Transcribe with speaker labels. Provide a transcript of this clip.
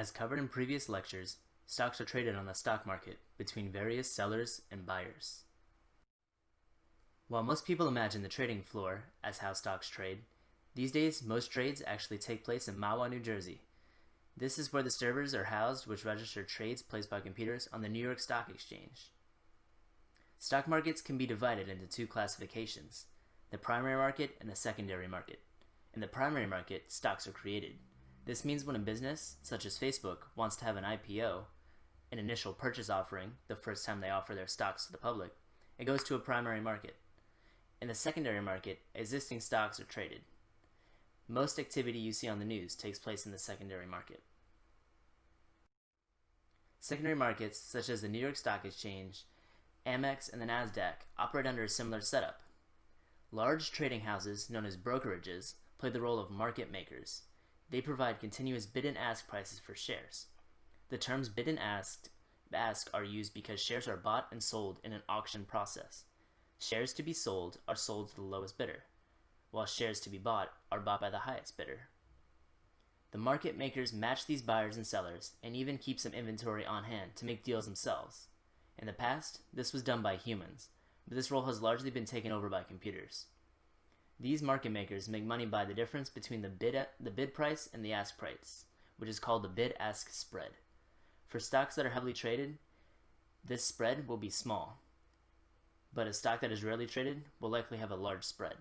Speaker 1: As covered in previous lectures, stocks are traded on the stock market between various sellers and buyers. While most people imagine the trading floor as how stocks trade, these days most trades actually take place in Mahwah, New Jersey. This is where the servers are housed which register trades placed by computers on the New York Stock Exchange. Stock markets can be divided into two classifications, the primary market and the secondary market. In the primary market, stocks are created. This means when a business, such as Facebook, wants to have an IPO, an initial purchase offering, the first time they offer their stocks to the public, it goes to a primary market. In the secondary market, existing stocks are traded. Most activity you see on the news takes place in the secondary market. Secondary markets, such as the New York Stock Exchange, Amex, and the NASDAQ, operate under a similar setup. Large trading houses, known as brokerages, play the role of market makers. They provide continuous bid and ask prices for shares. The terms bid and ask are used because shares are bought and sold in an auction process. Shares to be sold are sold to the lowest bidder, while shares to be bought are bought by the highest bidder. The market makers match these buyers and sellers and even keep some inventory on hand to make deals themselves. In the past, this was done by humans, but this role has largely been taken over by computers. These market makers make money by the difference between the bid price and the ask price, which is called the bid-ask spread. For stocks that are heavily traded, this spread will be small, but a stock that is rarely traded will likely have a large spread.